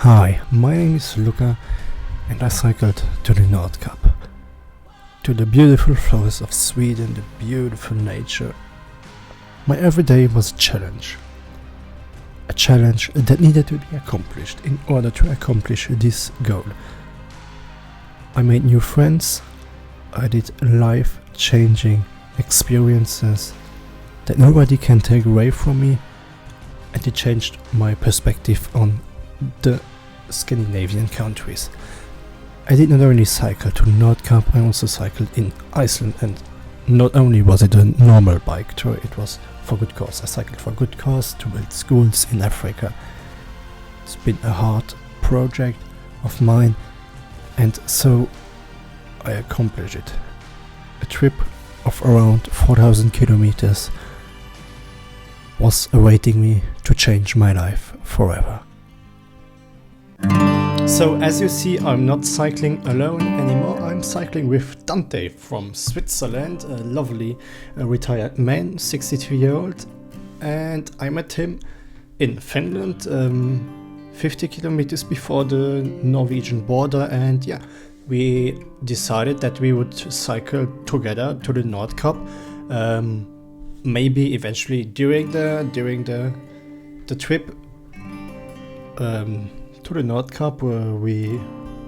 Hi, my name is Luca and I cycled to the Nordkap, to the beautiful forests of Sweden, the beautiful nature. My everyday was a challenge that needed to be accomplished in order to accomplish this goal. I made new friends, I did life-changing experiences that nobody can take away from me, and it changed my perspective on the Scandinavian countries. I did not only cycle to Nordkap, I also cycled in Iceland, and not only was it a normal bike tour, it was for good cause. I cycled for good cause to build schools in Africa. It's been a hard project of mine, and so I accomplished it. A trip of around 4,000 kilometers was awaiting me to change my life forever. So as you see, I'm not cycling alone anymore. I'm cycling with Dante from Switzerland, a lovely retired man, 62-year-old, and I met him in Finland, 50 kilometers before the Norwegian border, and yeah, we decided that we would cycle together to the Nordkap. Maybe eventually during the trip to the Nordkap, we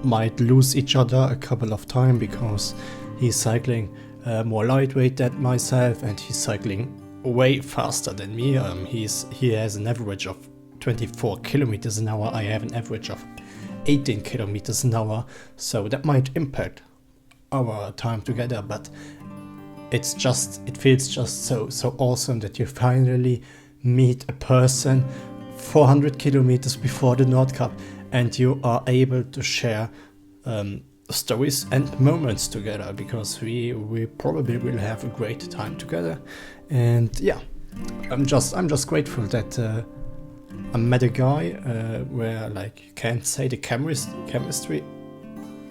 might lose each other a couple of times because he's cycling more lightweight than myself and he's cycling way faster than me. He has an average of 24 kilometers an hour. I have an average of 18 kilometers an hour, so that might impact our time together, but it feels just so awesome that you finally meet a person 400 kilometers before the Nordkap and you are able to share stories and moments together, because we probably will have a great time together. And yeah, I'm just grateful that I met a guy where, like, you can't say the chemistry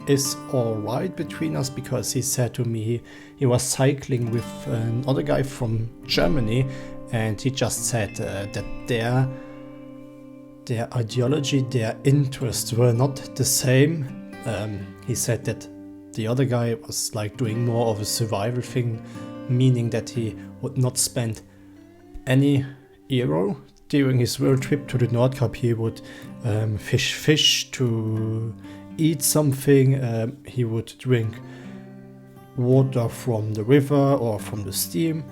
is alright between us, because he said to me he was cycling with another guy from Germany, and he just said that their ideology, their interests were not the same. He said that the other guy was like doing more of a survival thing, meaning that he would not spend any euro during his world trip to the Nordkap. He would fish to eat something, he would drink water from the river or from the stream,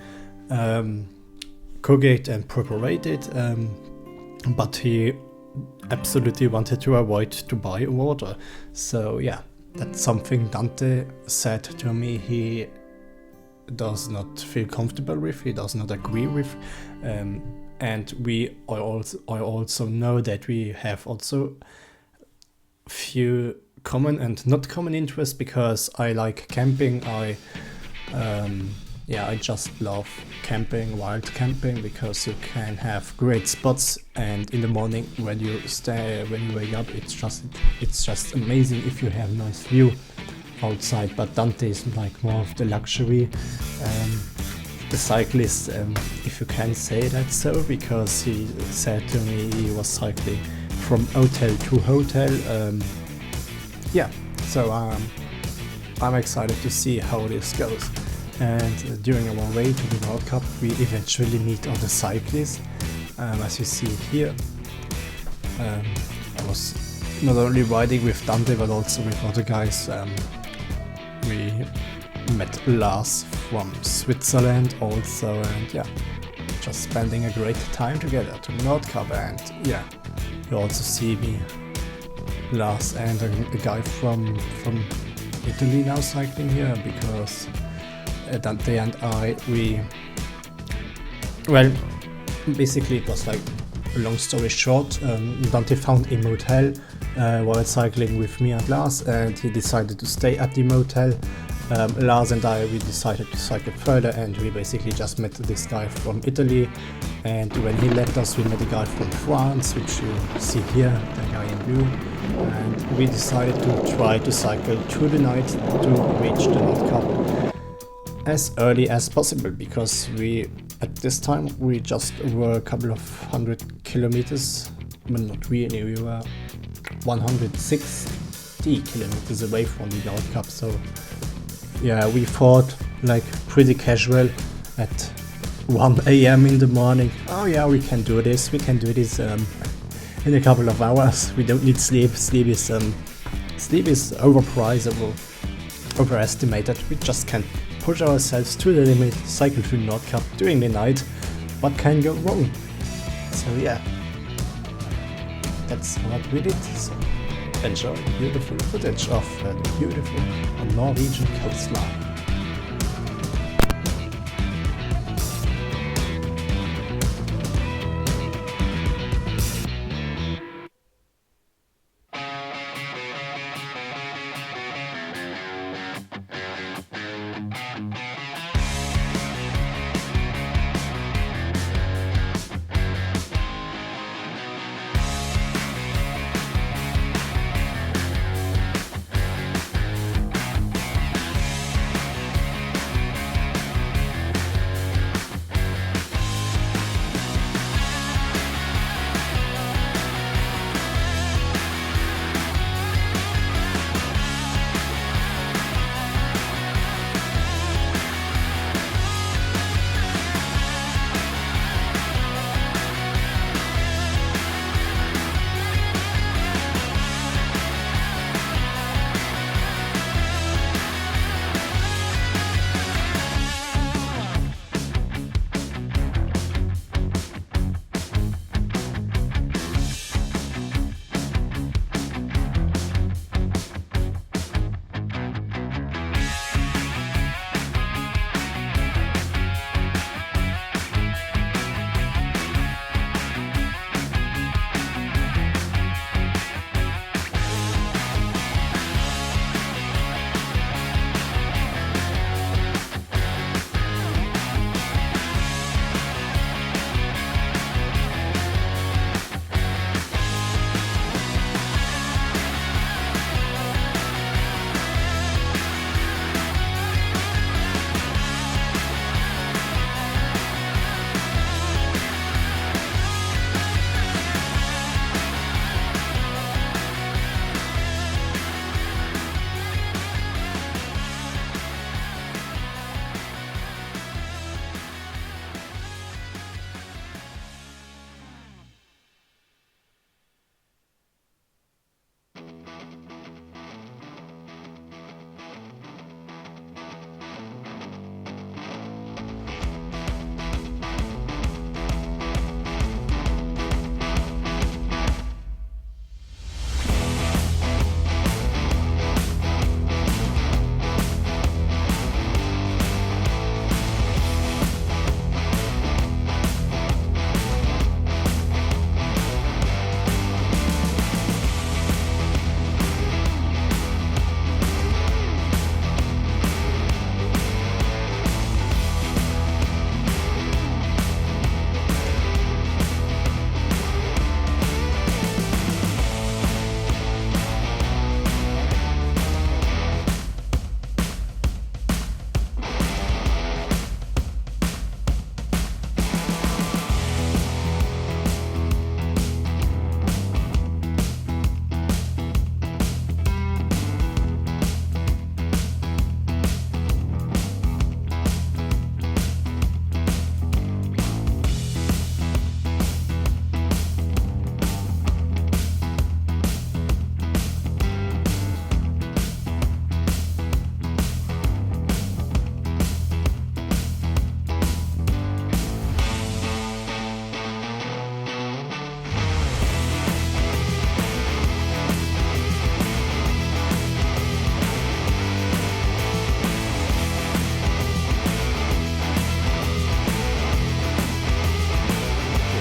cook it and prepare it, but he absolutely wanted to avoid to buy water. So yeah, that's something Dante said to me he does not feel comfortable with, he does not agree with, and I also know that we have also few common and not common interests, because I like camping. I just love camping, wild camping, because you can have great spots, and in the morning when you wake up, it's just amazing if you have nice view outside. But Dante is like more of the luxury, the cyclist, if you can say that so, because he said to me he was cycling from hotel to hotel. So I'm excited to see how this goes. And during our way to the Nordkap, we eventually meet other cyclists. As you see here, I was not only riding with Dante but also with other guys. We met Lars from Switzerland also, and yeah, just spending a great time together to the Nordkap. And yeah, you also see me, Lars, and a guy from Italy now cycling here, because Dante and I, basically it was like a long story short. Dante found a motel while cycling with me and Lars, and he decided to stay at the motel. Lars and I, we decided to cycle further, and we basically just met this guy from Italy, and when he left us, we met a guy from France, which you see here, the guy in blue, and we decided to try to cycle through the night to reach the Nordkap as early as possible, because at this time we just were a couple of 100 kilometers, but not really. We were 160 kilometers away from the Nordkap, so yeah, we thought like pretty casual at 1 a.m. in the morning, oh yeah, we can do this in a couple of hours. We don't need sleep. Sleep is overpriced, overestimated. We just can push ourselves to the limit, cycle through Nordkap during the night. What can go wrong? So yeah, that's what we did. So enjoy the beautiful footage of the beautiful Norwegian coastline.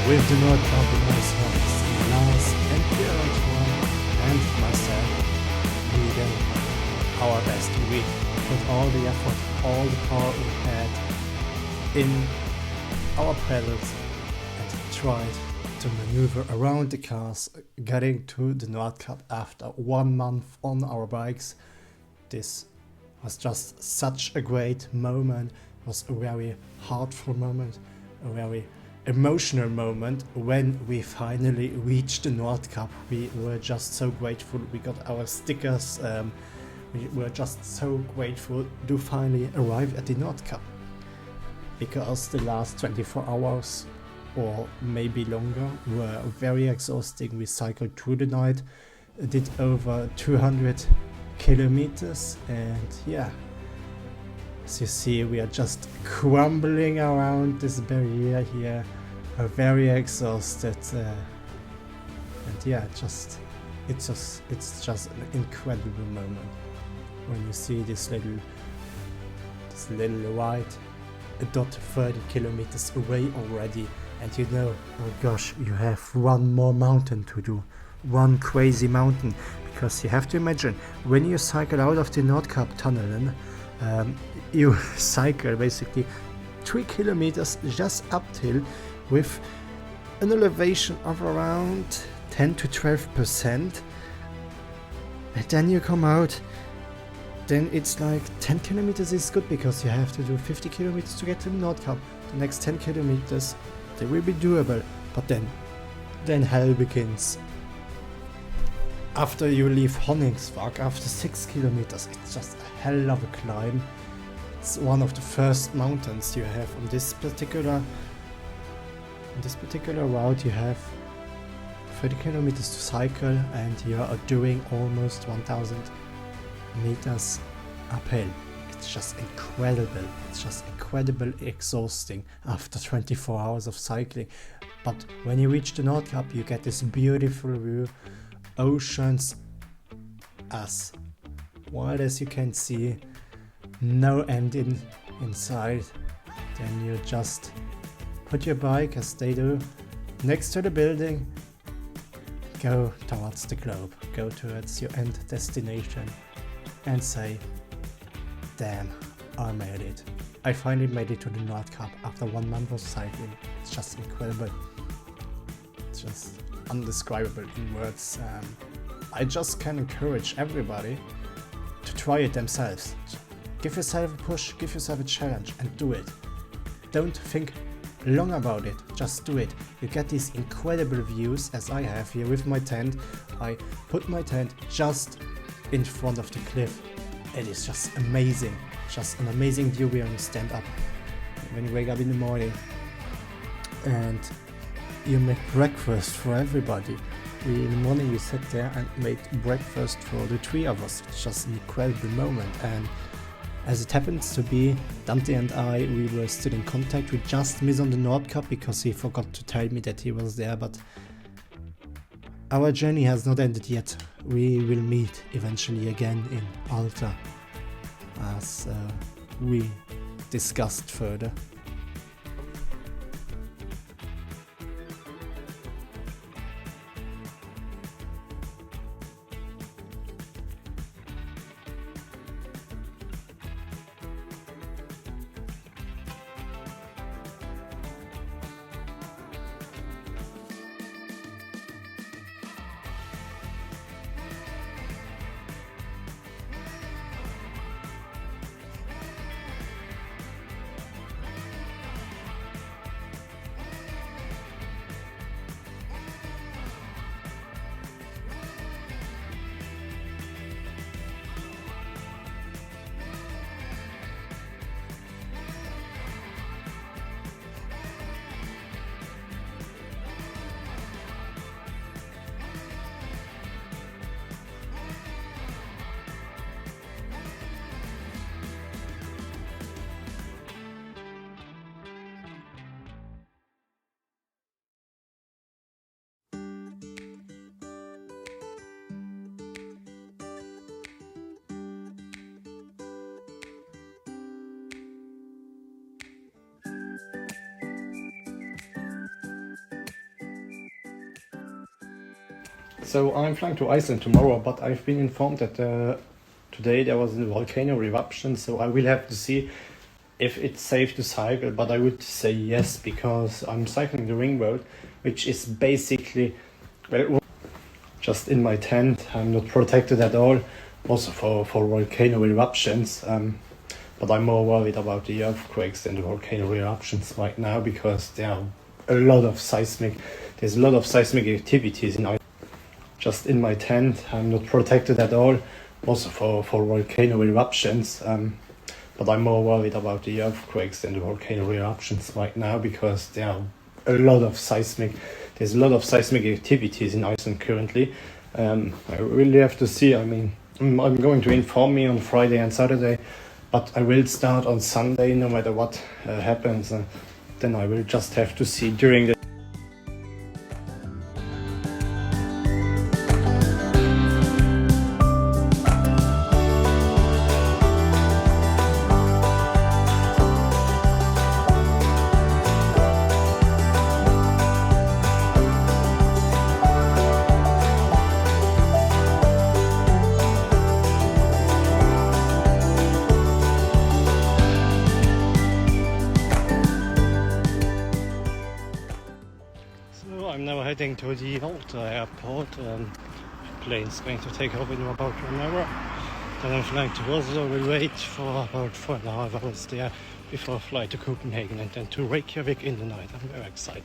with the Nordkap hosts Lars and Pierre and myself, leading our best. We put all the effort, all the power we had in our pedals and tried to maneuver around the cars, getting to the Nordkap after 1 month on our bikes. This was just such a great moment. It was a very heartful moment, a very emotional moment when we finally reached the Nordkap. We were just so grateful. We got our stickers. We were just so grateful to finally arrive at the Nordkap. Because the last 24 hours or maybe longer were very exhausting. We cycled through the night, did over 200 kilometers, and yeah, as you see, we are just crumbling around this barrier here. We're very exhausted, and yeah, it's just an incredible moment when you see this little ride, a dot 30 kilometers away already, and you know, oh gosh, you have one more mountain to do, one crazy mountain, because you have to imagine when you cycle out of the Nordkap tunnel, you cycle basically 3 kilometers just uphill with an elevation of around 10 to 12%, and then you come out. Then it's like 10 kilometers is good because you have to do 50 kilometers to get to the Nordkap. The next 10 kilometers, they will be doable, but then hell begins. After you leave Honningsvåg, after 6 kilometers, it's just a hell of a climb. It's one of the first mountains you have on this particular route. You have 30 kilometers to cycle, and you are doing almost 1,000 meters uphill. It's just incredible. It's just incredibly exhausting after 24 hours of cycling. But when you reach the Nordkap, you get this beautiful view, oceans as wide as you can see, no end inside. Then you just put your bike, as they do, next to the building, go towards the globe, go towards your end destination, and say, damn, I made it. I finally made it to the Nordkap after 1 month of cycling. It's just incredible. It's just undescribable in words. I just can encourage everybody to try it themselves. Give yourself a push, give yourself a challenge, and do it. Don't think long about it, just do it. You get these incredible views as I have here with my tent. I put my tent just in front of the cliff. It is just amazing. Just an amazing view when you stand up, when you wake up in the morning, and you make breakfast for everybody. In the morning we sat there and made breakfast for the 3 of us. It's just an incredible moment, and as it happens to be, Dante and I, we were still in contact. We just missed on the Nordkap because he forgot to tell me that he was there, but our journey has not ended yet. We will meet eventually again in Alta, as we discussed further. So I'm flying to Iceland tomorrow, but I've been informed that today there was a volcano eruption, so I will have to see if it's safe to cycle, but I would say yes, because I'm cycling the ring road, which is basically just in my tent. I'm not protected at all, also for volcano eruptions, but I'm more worried about the earthquakes than the volcano eruptions right now, because they are a lot of seismic. There's a lot of seismic activities in Iceland. Just in my tent, I'm not protected at all, also for volcano eruptions. But I'm more worried about the earthquakes than the volcano eruptions right now, because there are a lot of seismic. There's a lot of seismic activities in Iceland currently. I really have to see. I mean, I'm going to inform me on Friday and Saturday, but I will start on Sunday no matter what happens. Then I will just have to see during the I'm now heading to the old airport. Plane's going to take off in about 1 hour. Then I'm flying to Oslo. We'll wait for about 4.5 hours there before I fly to Copenhagen and then to Reykjavik in the night. I'm very excited.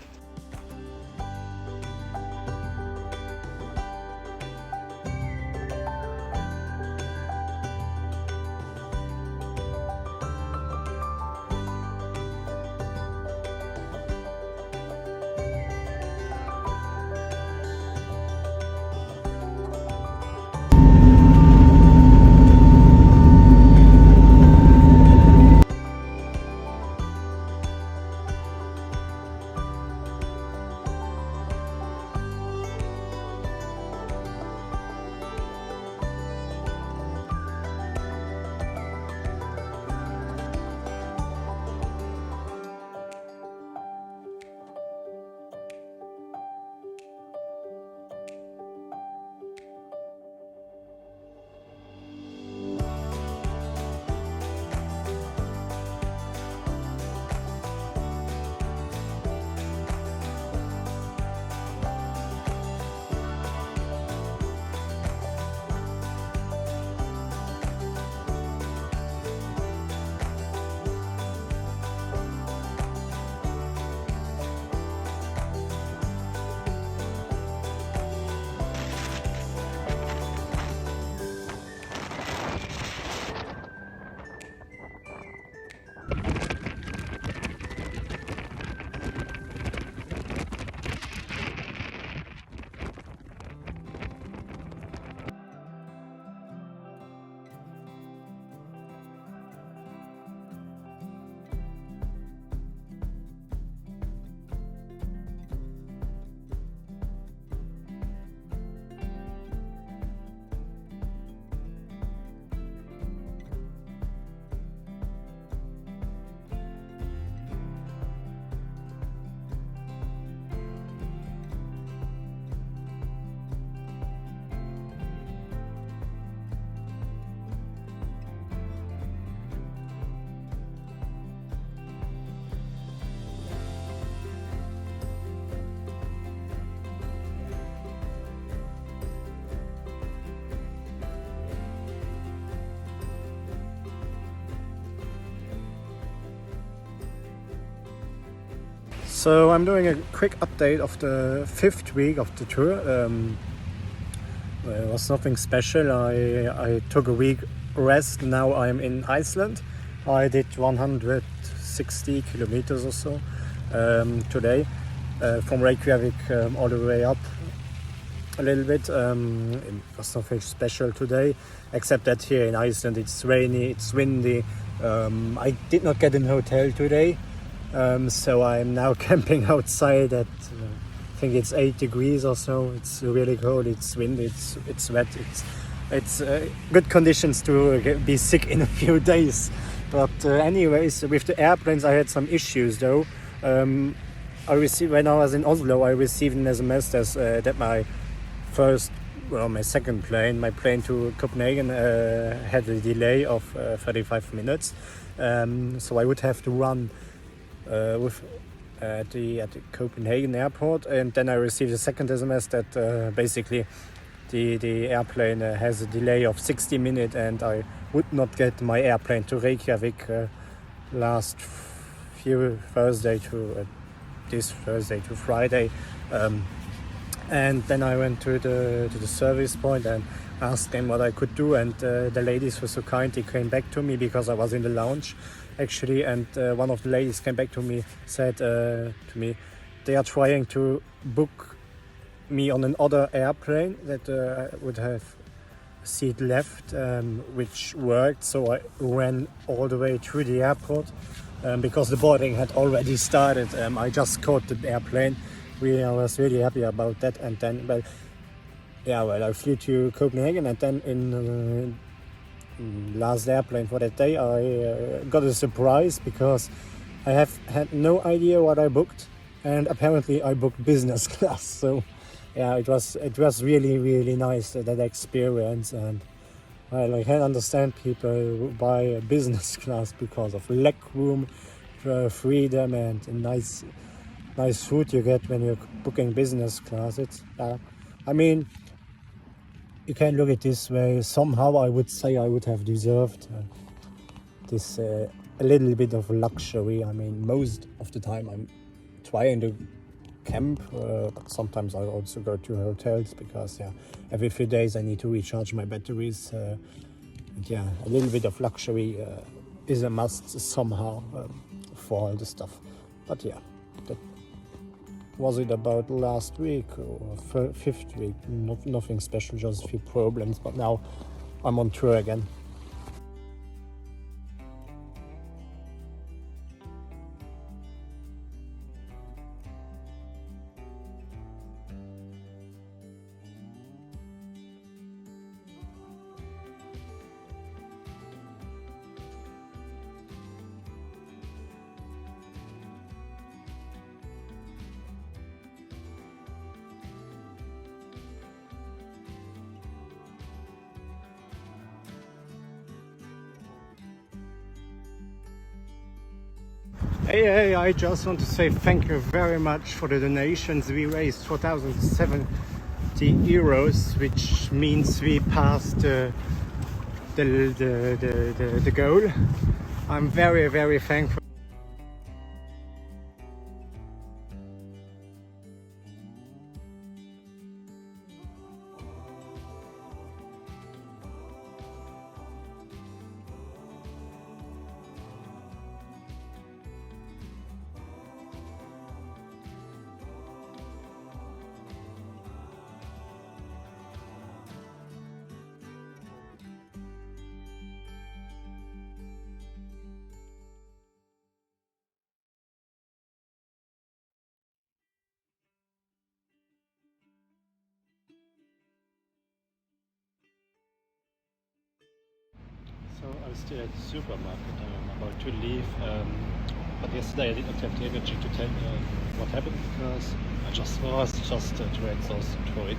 So I'm doing a quick update of the 5th week of the tour. It was nothing special. I took a week rest. Now I'm in Iceland. I did 160 kilometers or so today, from Reykjavik all the way up a little bit. It was nothing special today, except that here in Iceland it's rainy, it's windy. I did not get in a hotel today. So I'm now camping outside at I think it's 8 degrees or so. It's really cold, it's windy, it's wet, it's good conditions to be sick in a few days. But anyways, with the airplanes I had some issues though. When I was in Oslo, I received an SMS that my second plane, my plane to Copenhagen, had a delay of 35 minutes. So I would have to run at the Copenhagen airport, and then I received a second SMS that basically the airplane has a delay of 60 minutes and I would not get my airplane to Reykjavik last Thursday to this Thursday to Friday. And then I went to the service point and asked them what I could do, and the ladies were so kind. They came back to me because I was in the lounge actually, and one of the ladies came back to me, said to me they are trying to book me on another airplane that would have a seat left, which worked. So I ran all the way through the airport because the boarding had already started. I just caught the airplane. I was really happy about that. And then, I flew to Copenhagen, and then in last airplane for that day, I got a surprise because I have had no idea what I booked, and apparently I booked business class. So yeah, it was really, really nice, that experience. And I can understand people who buy a business class because of leg room, freedom, and nice food you get when you're booking business class. I mean, you can look at it this way. Somehow I would say I would have deserved this a little bit of luxury. I mean, most of the time I'm trying to camp, but sometimes I also go to hotels because every few days I need to recharge my batteries. A little bit of luxury is a must somehow for all the stuff. But yeah, that was it about last week or fifth week. Nothing special, just a few problems. But now I'm on tour again. Hey, I just want to say thank you very much for the donations. We raised 4,070 euros, which means we passed the goal. I'm very, very thankful. So I'm still at the supermarket. I'm about to leave, but yesterday I did not have the energy to tell what happened because I was just too exhausted for it.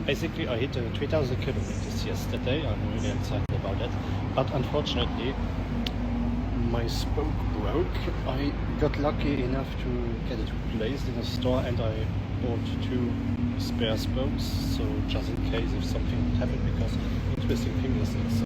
Basically, I hit 3,000 kilometers yesterday. I'm really excited about that, but unfortunately my spoke broke. I got lucky enough to get it replaced in a store, and I bought 2 spare spokes, so just in case if something would happen, because twisting fingers is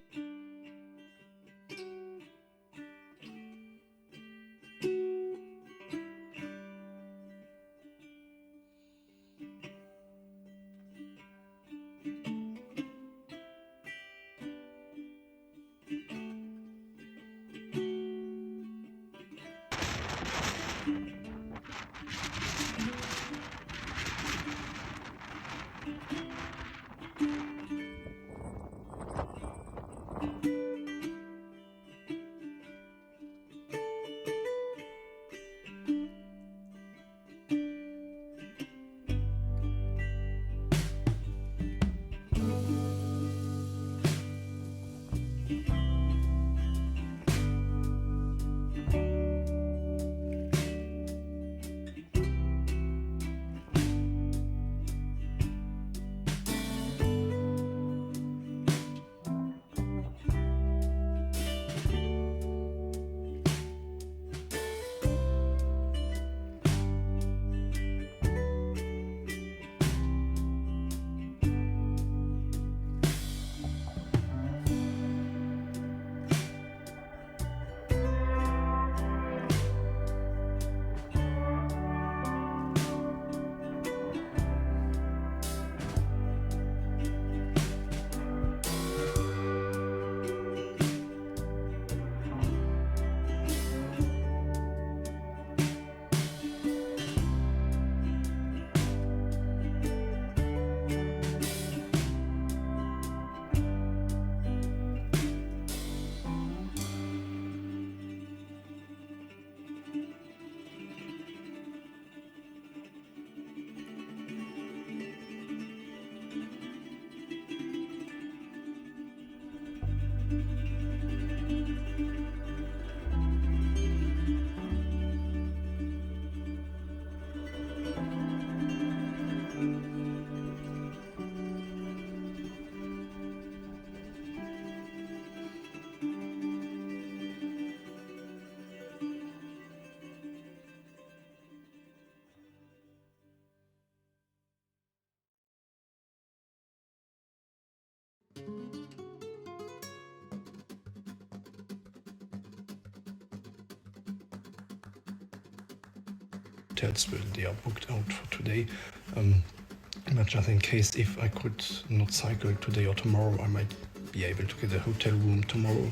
Hotels they are booked out for today. But just in case, if I could not cycle today or tomorrow, I might be able to get a hotel room tomorrow.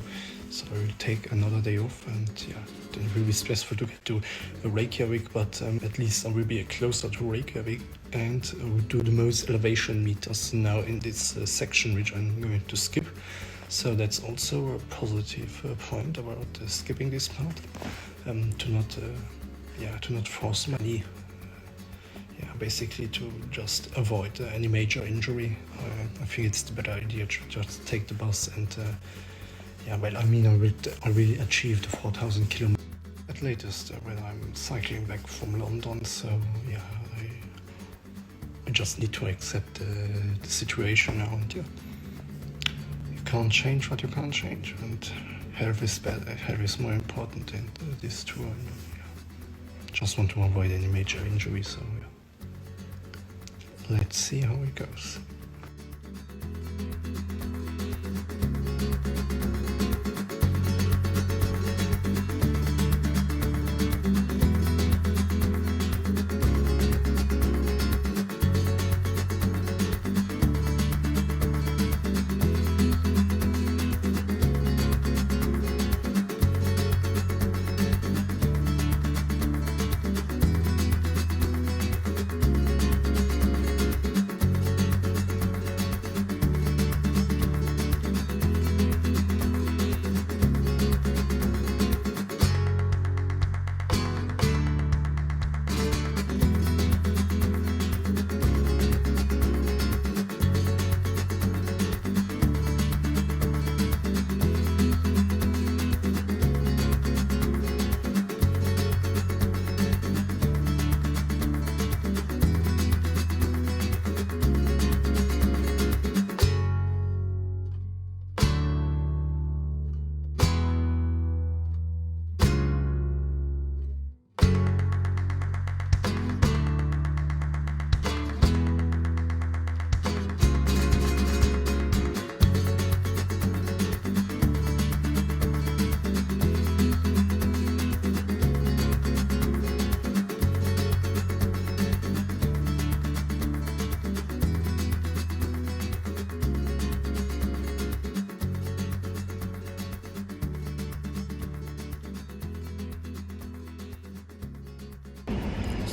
So I will take another day off, and yeah, then it will be stressful to get to Reykjavik, but at least I will be closer to Reykjavik, and I will do the most elevation meters now in this section, which I'm going to skip. So that's also a positive point about skipping this part, to not force my knee. Basically to just avoid any major injury. I think it's the better idea to just take the bus and I really achieved the 4,000 kilometers at latest when I'm cycling back from London. So yeah, I just need to accept the situation now, and yeah, you can't change what you can't change, and health is better. Health is more important in this tour. And, just want to avoid any major injuries. So yeah. Let's see how it goes.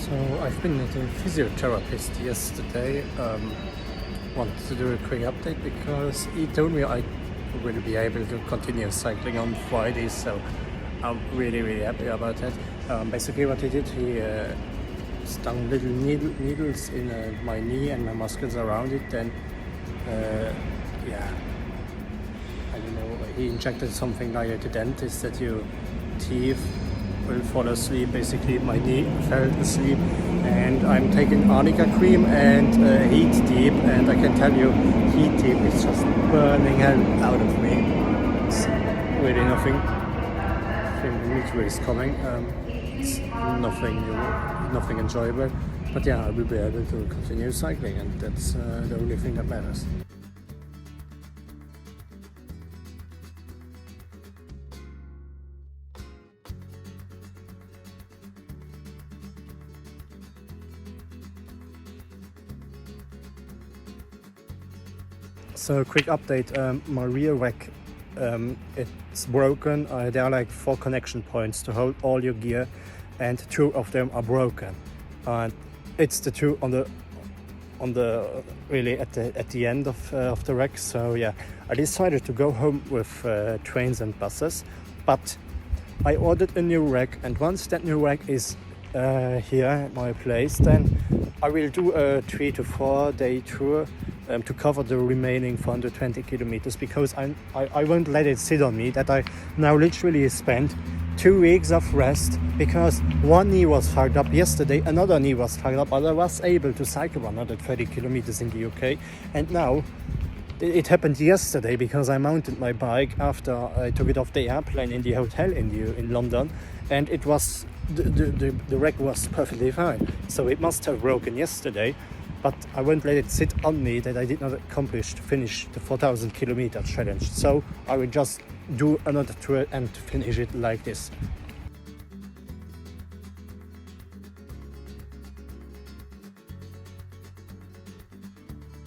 So I've been at a physiotherapist yesterday. Wanted to do a quick update because he told me I will be able to continue cycling on Friday, so I'm really happy about that. Basically what he did, he stung little needles in my knee and my muscles around it. Then I don't know, he injected something like at the dentist that your teeth will fall asleep. Basically my knee fell asleep, and I'm taking arnica cream and heat deep, and I can tell you heat deep is just burning hell out of me. It's really nothing. I think the winter is coming. It's nothing enjoyable, but yeah, I will be able to continue cycling, and that's the only thing that matters. So quick update, my rear rack, it's broken. There are like 4 connection points to hold all your gear, and 2 of them are broken. It's the 2 on the really at the end of the rack. So yeah, I decided to go home with trains and buses, but I ordered a new rack, and once that new rack is here at my place, then I will do a 3 to 4 day tour to cover the remaining 420 kilometers, because I won't let it sit on me that I now literally spent 2 weeks of rest because one knee was fucked up yesterday, another knee was fucked up, but I was able to cycle 130 kilometers in the UK. And now it happened yesterday because I mounted my bike after I took it off the airplane in the hotel in London, and it was the wreck was perfectly fine. So it must have broken yesterday, but I won't let it sit on me that I did not finish the 4,000 kilometer challenge. So I will just do another tour and finish it like this.